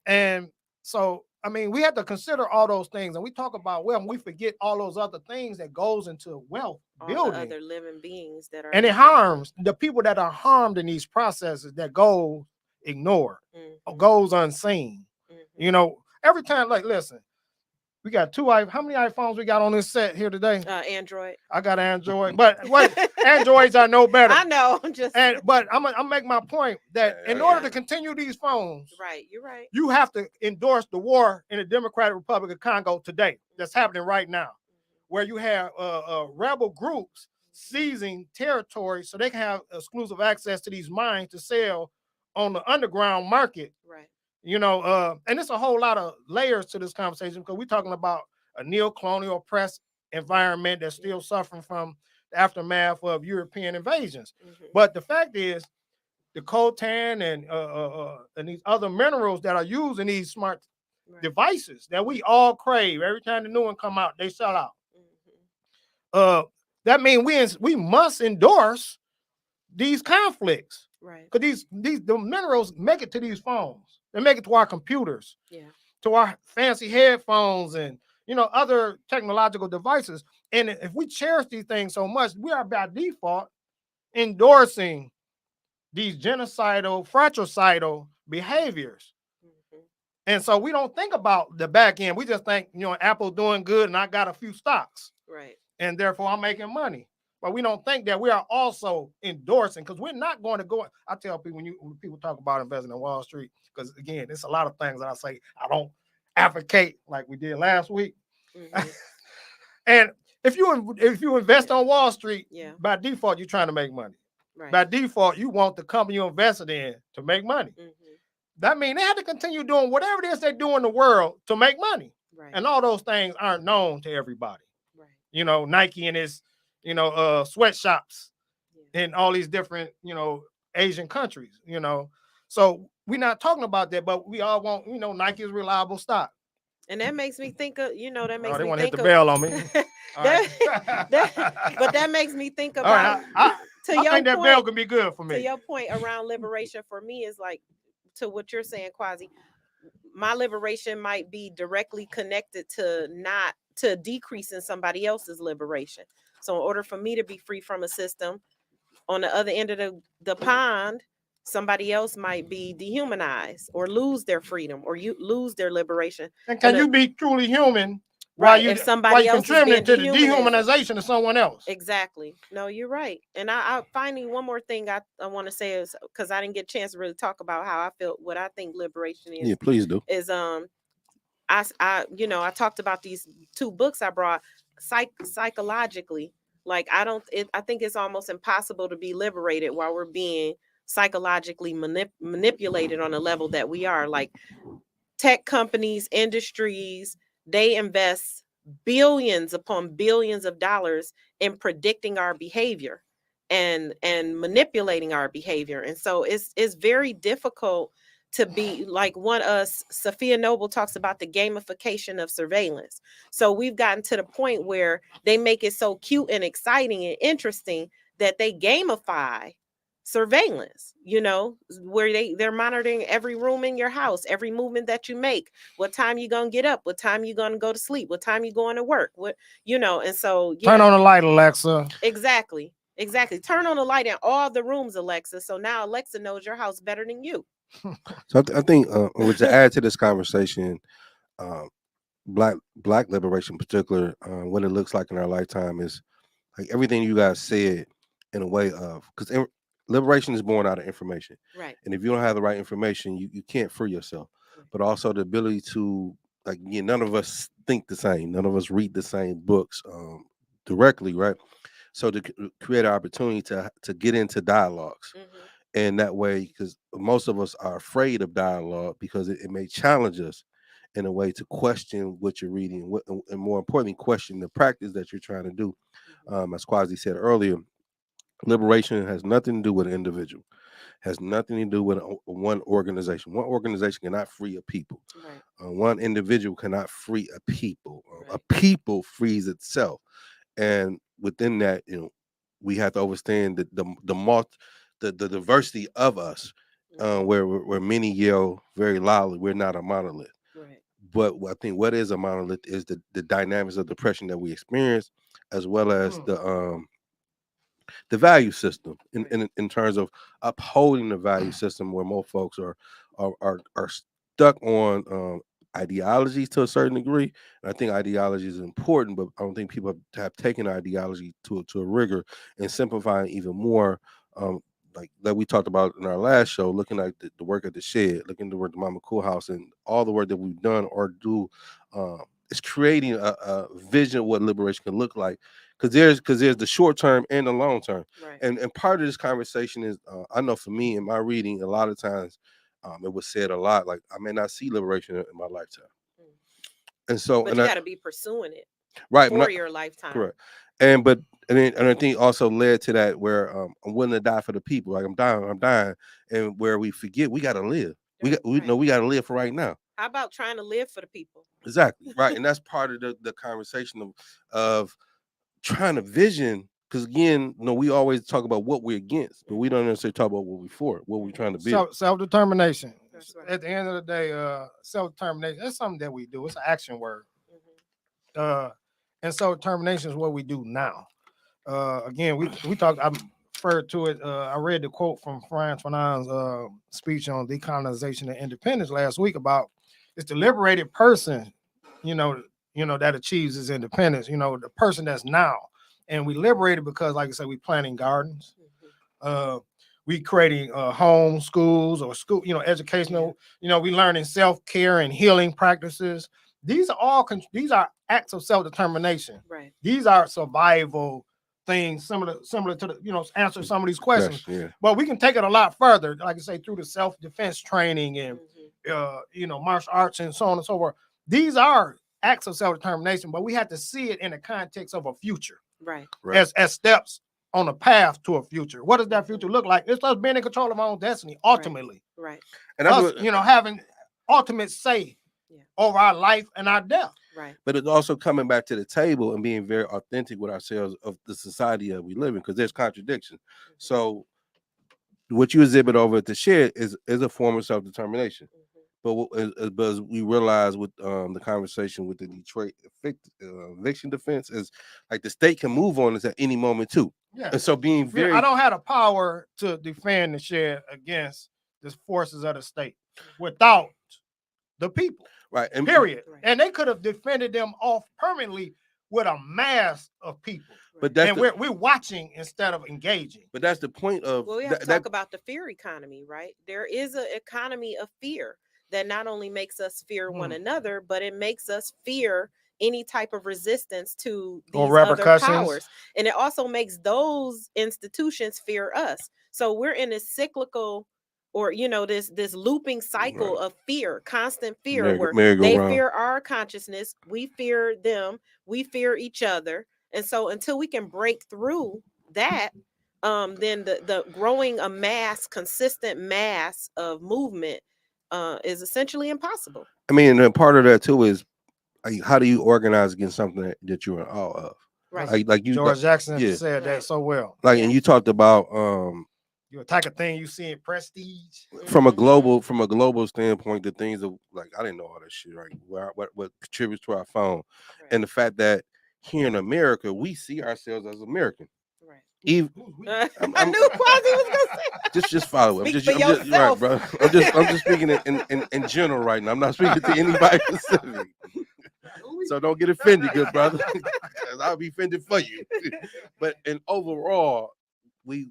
And so, we have to consider all those things, and we talk about wealth, and we forget all those other things that goes into wealth building. All the other living beings that are, and it harms the people that are harmed in these processes that go ignored, goes unseen. Every time, like, listen, we got how many iPhones we got on this set here today? Android. I got Android, but Androids are no better. I know. But I'm making my point that in order to continue these phones, right, you're right. You have to endorse the war in the Democratic Republic of Congo today. That's happening right now, where you have rebel groups seizing territory so they can have exclusive access to these mines to sell on the underground market. Right. And it's a whole lot of layers to this conversation because we're talking about a neo-colonial oppressed environment that's still suffering from the aftermath of European invasions. But the fact is, the coltan and these other minerals that are used in these smart devices that we all crave. Every time the new one come out, they sell out. That means we must endorse these conflicts, right? Because the minerals make it to these phones. They make it to our computers, to our fancy headphones, and other technological devices. And if we cherish these things so much, we are by default endorsing these genocidal, fratricidal behaviors. And so we don't think about the back end. We just think, Apple doing good and I got a few stocks. Right. And therefore I'm making money. But we don't think that we are also endorsing, because we're not going to go. I tell people when people talk about investing in Wall Street, because again, it's a lot of things that I say I don't advocate like we did last week. And if you invest on Wall Street, by default, you're trying to make money. Right. By default, you want the company you invested in to make money. that means they have to continue doing whatever it is they do in the world to make money. Right. And all those things aren't known to everybody. Right. You know, Nike and his, sweatshops Yeah. in all these different, Asian countries, So we're not talking about that, but we all want, Nike's reliable stock. And that makes me think of, that makes Oh, they me want to hit think the of bell on me. but that makes me think All right, about I think that bell can be good for me. To your point around liberation for me is like to what you're saying, Kwasi. My liberation might be directly connected to decreasing somebody else's liberation. So in order for me to be free from a system, on the other end of the pond, somebody else might be dehumanized or lose their freedom or you lose their liberation. And can you be truly human Right, while if somebody else is contributing to the dehumanizing. dehumanization of someone else? Exactly. No, you're right. And I finally, one more thing I want to say is, because I didn't get a chance to really talk about how I feel, what I think liberation is. Yeah, please do. Is I talked about these two books I brought psychologically. Like I think it's almost impossible to be liberated while we're being psychologically manipulated on a level that we are. Like tech companies, industries, they invest billions upon billions of dollars in predicting our behavior and manipulating our behavior. And so it's very difficult to be like Sophia Noble talks about the gamification of surveillance. So we've gotten to the point where they make it so cute and exciting and interesting that they gamify surveillance, where they're monitoring every room in your house, every movement that you make, what time you gonna get up, what time you gonna go to sleep, what time you going to work, and so Turn on the light, Alexa. Exactly turn on the light in all the rooms, Alexa, so now Alexa knows your house better than you. So I think to add to this conversation, black liberation in particular, what it looks like in our lifetime is like everything you guys said in a way of, because liberation is born out of information, right? And if you don't have the right information, you can't free yourself. Right. But also the ability to, like, none of us think the same, none of us read the same books directly, right? So to create an opportunity to get into dialogues. Mm-hmm. And that way, because most of us are afraid of dialogue because it may challenge us in a way to question what you're reading, and more importantly, question the practice that you're trying to do. As Kwasi said earlier, liberation has nothing to do with an individual, has nothing to do with one organization. One organization cannot free a people. Right. One individual cannot free a people. Right. A people frees itself, and within that, we have to understand the diversity of us, where many yell very loudly, "We're not a monolith." Right. But I think what is a monolith is the dynamics of depression that we experience, as well as the value system in terms of upholding the value system, where most folks are stuck on ideologies to a certain degree. And I think ideology is important, but I don't think people have taken ideology to a rigor and simplifying even more. Like that we talked about in our last show, looking at the work at the shed, looking at the work at Mama Cool House, and all the work that we've done or do, is creating a vision of what liberation can look like. Because there's the short term and the long term. Right. And part of this conversation is, I know for me in my reading, a lot of times it was said a lot, like, I may not see liberation in my lifetime. And so, but you got to be pursuing it, right, for your lifetime. Correct. And I think also led to that where I'm willing to die for the people. Like I'm dying, and where we forget we got to live. We got to live for right now. How about trying to live for the people? Exactly, right. And that's part of the conversation of trying to vision, because again, we always talk about what we're against, but we don't necessarily talk about what we're for, what we're trying to be. Self-determination. Right. At the end of the day, self-determination, that's something that we do. It's an action word. Mm-hmm. And self-determination is what we do now. Again, we talked, I referred to it, I read the quote from Frantz Fanon's speech on decolonization and independence last week about it's the liberated person, that achieves his independence, the person that's now. And we liberated because, like I said, we planting gardens. We creating homes, schools, or school, educational, we learning self-care and healing practices. These are acts of self-determination. Right. These are survival things similar to the, answer some of these questions. Yes, yeah. But we can take it a lot further, like I say, through the self-defense training and martial arts and so on and so forth. These are acts of self-determination, but we have to see it in the context of a future, Right. as steps on a path to a future. What does that future look like? It's us being in control of our own destiny, ultimately. Right. And that's Us, having ultimate say over our life and our death. Right. But it's also coming back to the table and being very authentic with ourselves of the society that we live in, because there's contradiction. So what you exhibit over at the shed is a form of self-determination. But as we realize with the conversation with the Detroit eviction defense is like the state can move on us at any moment too. Yeah. And so being very, I don't have the power to defend the shed against the forces of the state without the people. right. And Period. Right. And they could have defended them off permanently with a mass of people. But that's And we're watching instead of engaging. But that's the point of. Well, we have to talk about the fear economy, right? There is an economy of fear that not only makes us fear one another, but it makes us fear any type of resistance to these other powers. And it also makes those institutions fear us. So we're in a cyclical, or this looping cycle of fear, constant fear, where they fear our consciousness, we fear them, we fear each other. And so until we can break through that, then the growing a consistent mass of movement is essentially impossible. I mean, and part of that too is how do you organize against something that you're in awe of? Right. Like you, George Jackson said that so well. Like, and you talked about you attack a thing you see in prestige from a global standpoint. The things of like I didn't know all that shit. Right, what contributes to our phone, and the fact that here in America we see ourselves as American. Right. Even I knew Kwasi was gonna say. Just follow it. I'm just right, bro. I'm just speaking in general right now. I'm not speaking to anybody specific. So don't get offended, good brother. I'll be offended for you. But in overall, we've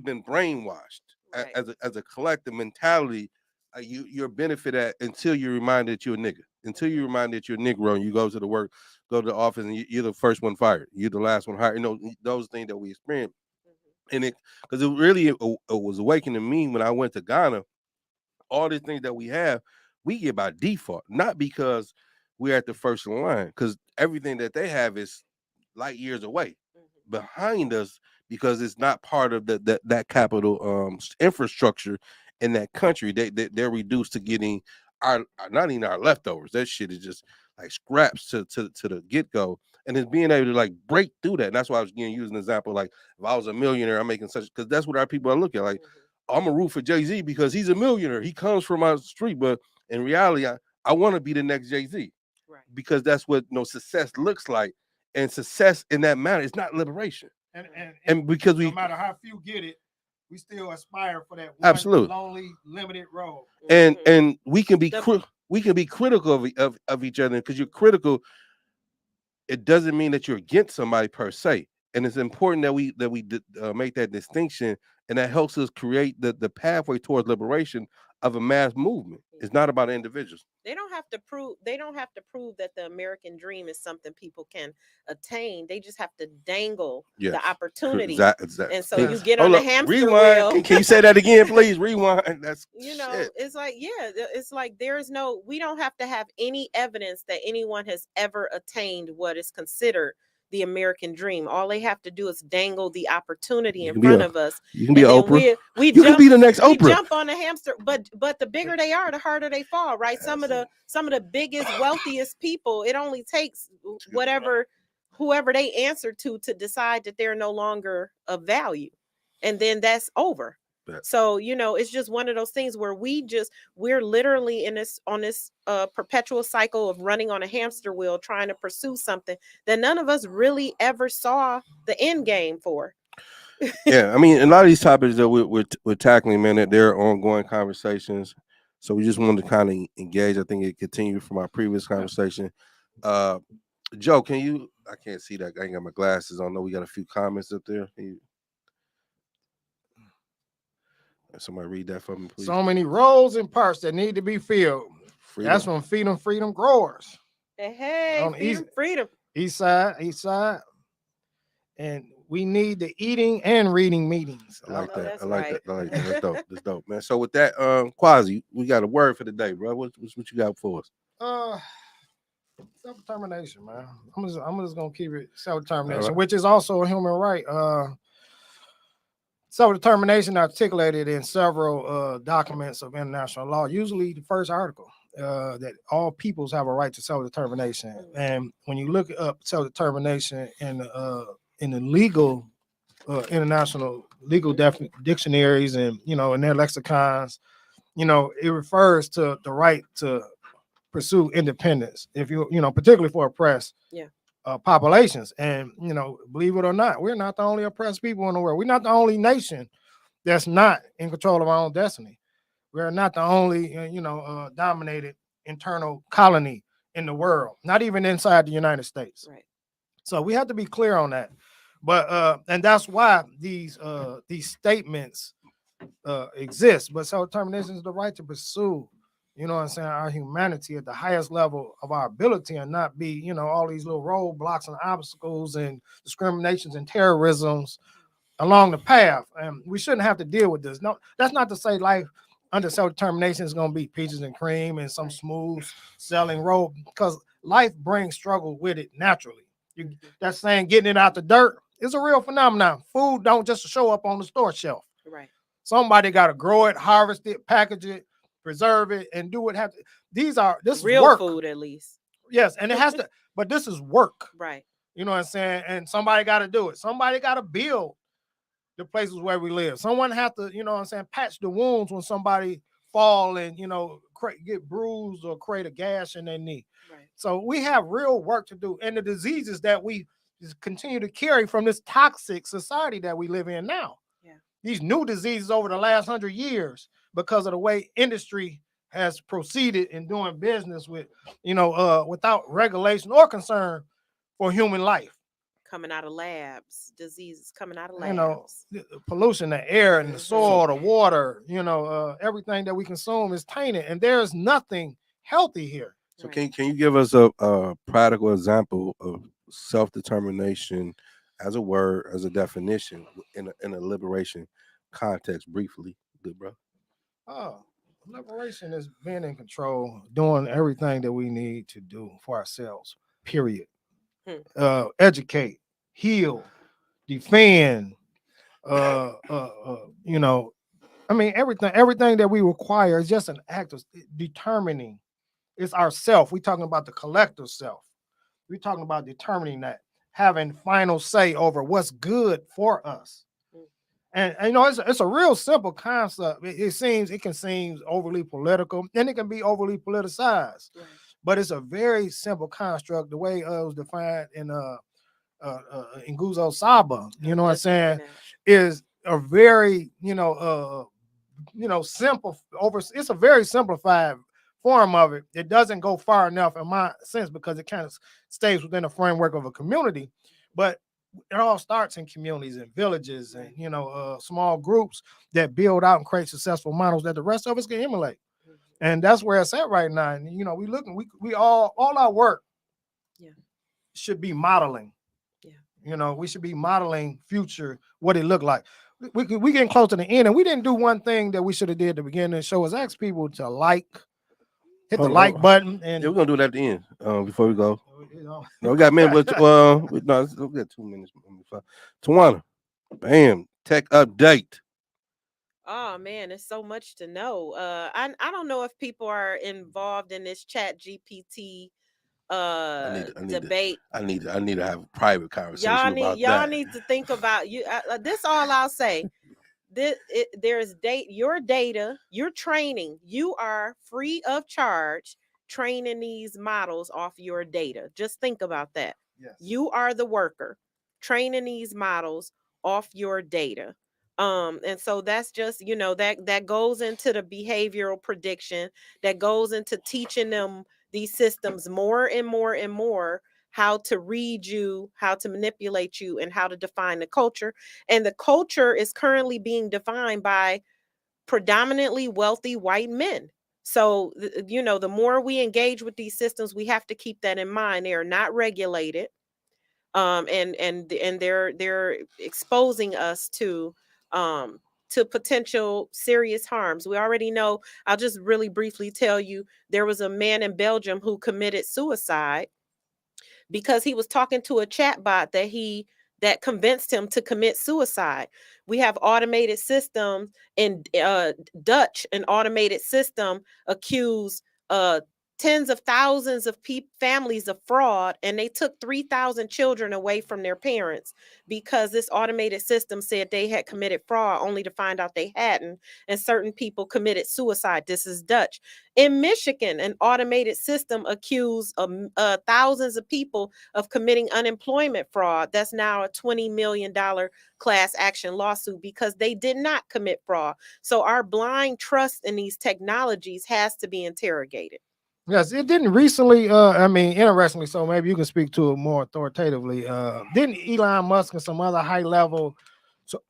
been brainwashed as a collective mentality. You're benefit at until you're reminded that you're a nigga. Until you're reminded that you're a Negro and you go to the office and you're the first one fired. You're the last one hired. Those things that we experience. And because it really was awakening me when I went to Ghana. All the things that we have, we get by default, not because we're at the first in line, because everything that they have is light years away behind us, because it's not part of that capital infrastructure in that country. They're reduced to getting not even our leftovers. That shit is just like scraps to the get-go. And it's being able to like break through that. And that's why I was using an example, like if I was a millionaire, I'm making such, because that's what our people are looking at. Like, I'm a root for Jay-Z because he's a millionaire. He comes from my street. But in reality, I want to be the next Jay-Z. Right. Because that's what success looks like. And success in that matter is not liberation. And because no matter how few get it, we still aspire for that one absolutely lonely, limited road. And we can be critical of each other, because you're critical. It doesn't mean that you're against somebody per se. And it's important that we make that distinction, and that helps us create the pathway towards liberation of a mass movement. It's not about individuals. They don't have to prove that the American dream is something people can attain. They just have to dangle the opportunity. Exactly. And so you get on the hamster wheel. Can you say that again, please? Rewind. That's shit. It's like, it's like we don't have to have any evidence that anyone has ever attained what is considered the American dream. All they have to do is dangle the opportunity in front of us. You can be Oprah. You can be the next Oprah. We jump on a hamster, but the bigger they are, the harder they fall, right? Some of the biggest, wealthiest people, it only takes whoever they answer to decide that they're no longer of value, and then that's over. So it's just one of those things where we're literally on this perpetual cycle of running on a hamster wheel, trying to pursue something that none of us really ever saw the end game for. Yeah, I mean, a lot of these topics that we're tackling, man, they're ongoing conversations. So we just wanted to kind of engage. I think it continued from our previous conversation. Joe, can you? I can't see that. I ain't got my glasses on. I know we got a few comments up there. Somebody read that for me, please. So many roles and parts that need to be filled. Freedom. That's from Freedom Growers. Hey, freedom. East side. And we need the eating and reading meetings. I like Oh, that. that's I like right. that. I like that. That's dope. That's dope, man. So with that, Kwasi, we got a word for the day, bro. What you got for us? Uh, self-determination, man. I'm just gonna keep it All self-determination, right. which is also a human right. Self-determination articulated in several documents of international law. Usually, the first article that all peoples have a right to self-determination. And when you look up self-determination in the legal international legal dictionaries and in their lexicons, it refers to the right to pursue independence. If particularly for oppressed Yeah. populations, and believe it or not, we're not the only oppressed people in the world. We're not the only nation that's not in control of our own destiny. We're not the only dominated internal colony in the world, not even inside the United States. Right. So we have to be clear on that. But and that's why these statements exist. But self-determination is the right to pursue, our humanity at the highest level of our ability, and not be, all these little roadblocks and obstacles and discriminations and terrorisms along the path. And we shouldn't have to deal with this. No, that's not to say life under self-determination is going to be peaches and cream and some smooth sailing road, because life brings struggle with it naturally. That's saying getting it out the dirt is a real phenomenon. Food don't just show up on the store shelf. Right. Somebody got to grow it, harvest it, package it, preserve it, and do what have to. This Real is work. food, at least. Yes, and it has to, but this is work. Right. You know what I'm saying? And somebody got to do it. Somebody got to build the places where we live. Someone have to, patch the wounds when somebody fall and, get bruised or create a gash in their knee. Right. So we have real work to do. And the diseases that we continue to carry from this toxic society that we live in now. Yeah. These new diseases over the last 100 years because of the way industry has proceeded in doing business with, without regulation or concern for human life. Coming out of labs, diseases coming out of labs. Pollution, the air and the soil, the water, everything that we consume is tainted, and there's nothing healthy here. So can you give us a practical example of self-determination as a word, as a definition in a liberation context, briefly, good bro? Liberation is being in control, doing everything that we need to do for ourselves, period. Educate, heal, defend, everything that we require is just an act of determining. It's ourself. We're talking about the collective self. We're talking about determining that, having final say over what's good for us. And it's a real simple concept. It can seem overly political, and it can be overly politicized. Right. But it's a very simple construct. The way it was defined in Nguzo Saba, you know what I'm saying, is a very simple it's a very simplified form of it. It doesn't go far enough in my sense because it kind of stays within the framework of a community, but it all starts in communities and villages and small groups that build out and create successful models that the rest of us can emulate. And that's where it's at right now. And we all our work should be modeling. We should be modeling future what it looked like. We getting close to the end, and we didn't do one thing that we should have did at the beginning of the show, is ask people to hit the like button. And we're gonna do that at the end before we go. No, we got a minute, but we got 2 minutes. Tawana, bam, tech update. Oh man, it's so much to know. I don't know if people are involved in this Chat GPT debate. I need to have a private conversation about y'all need to think about you. This all I'll say. There's your data, your training. You are free of charge training these models off your data. Just think about that. Yes. You are the worker training these models off your data. And so that's just, that goes into the behavioral prediction, that goes into teaching them these systems more and more and more how to read you, how to manipulate you, and how to define the culture. And the culture is currently being defined by predominantly wealthy white men. So, the more we engage with these systems, we have to keep that in mind. They are not regulated. and they're exposing us to potential serious harms. We already know. I'll just really briefly tell you, there was a man in Belgium who committed suicide because he was talking to a chatbot that convinced him to commit suicide. We have automated systems in Dutch. An automated system accused tens of thousands of families of fraud, and they took 3,000 children away from their parents because this automated system said they had committed fraud, only to find out they hadn't, and certain people committed suicide. This is Dutch. In Michigan, an automated system accused thousands of people of committing unemployment fraud. That's now a $20 million class action lawsuit because they did not commit fraud. So our blind trust in these technologies has to be interrogated. Yes, it didn't recently. I mean, interestingly, so maybe you can speak to it more authoritatively. Didn't Elon Musk and some other high-level,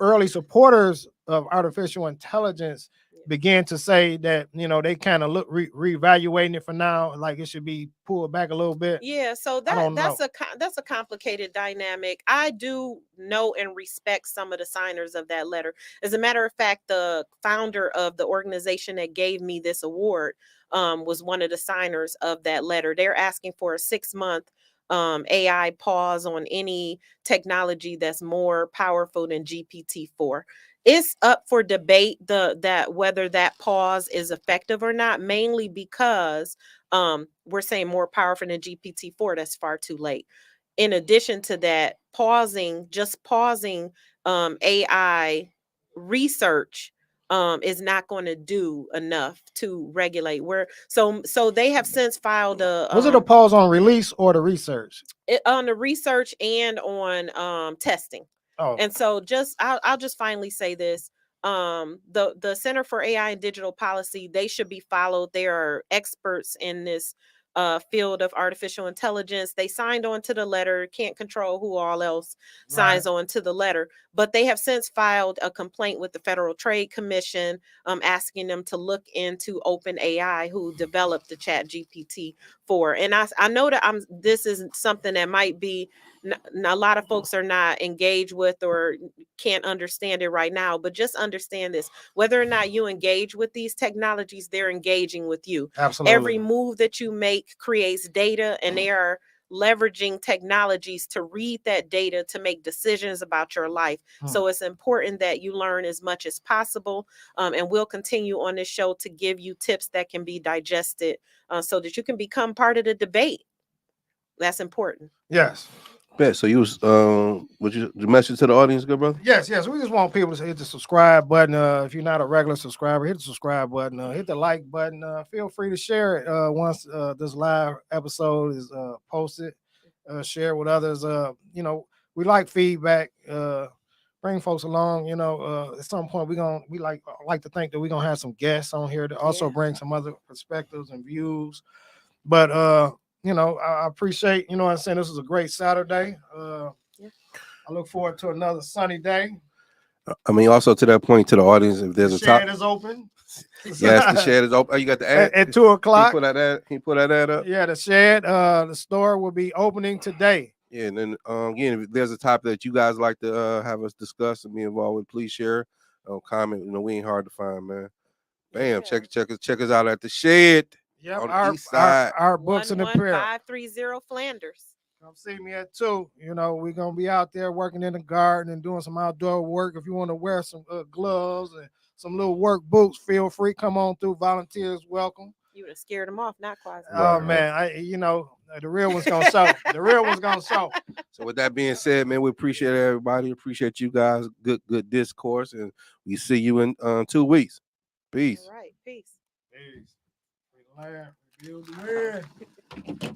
early supporters of artificial intelligence began to say that they kind of look reevaluating it for now, like it should be pulled back a little bit? Yeah, so that's a complicated dynamic. I do know and respect some of the signers of that letter. As a matter of fact, the founder of the organization that gave me this award was one of the signers of that letter. They're asking for a 6-month AI pause on any technology that's more powerful than GPT-4. It's up for debate that whether that pause is effective or not, mainly because we're saying more powerful than GPT-4. That's far too late. In addition to that, just pausing AI research is not going to do enough to regulate. So they have since filed Was it a pause on release or the research? On the research and on testing. Oh. And so I'll just finally say this. The Center for AI and Digital Policy, they should be followed. They are experts in this field of artificial intelligence. They signed on to the letter, can't control who all else signs on to the letter, but they have since filed a complaint with the Federal Trade Commission asking them to look into OpenAI, who developed the Chat GPT-4. And I know that this is something that might be a lot of folks are not engaged with or can't understand it right now, but just understand this: whether or not you engage with these technologies, they're engaging with you. Absolutely. Every move that you make creates data, and they are leveraging technologies to read that data to make decisions about your life. So it's important that you learn as much as possible, and we'll continue on this show to give you tips that can be digested so that you can become part of the debate. That's important. Yes. Yeah, so you was would you message to the audience, good brother? Yes. We just want people to hit the subscribe button. If you're not a regular subscriber, hit the subscribe button. Hit the like button. Feel free to share it once this live episode is posted. Share with others. We like feedback. Bring folks along. At some point we like to think that we're gonna have some guests on here to also bring some other perspectives and views. But I appreciate, what I'm saying, this is a great Saturday. I look forward to another sunny day. I mean, also to that point, to the audience, if there's the a top, shed is open. Yes, the shed is open. Oh, you got the ad at 2 o'clock. Can you put that ad up? Yeah, the shed, the store will be opening today. Yeah, and then again, if there's a topic that you guys like to have us discuss and be involved with, please share, comment. We ain't hard to find, man. Bam, check us out at the shed. Yep, on the east side. Our books in the prayer. 11530 Flanders. Come see me at 2. We're gonna be out there working in the garden and doing some outdoor work. If you want to wear some gloves and some little work boots, feel free. Come on through. Volunteers welcome. You would have scared them off, not Kwasi. Oh man, the real one's gonna show. The real one's gonna show. So with that being said, man, we appreciate everybody. Appreciate you guys. Good discourse, and we see you in 2 weeks. Peace. All right, peace. Peace. Rebuild the land.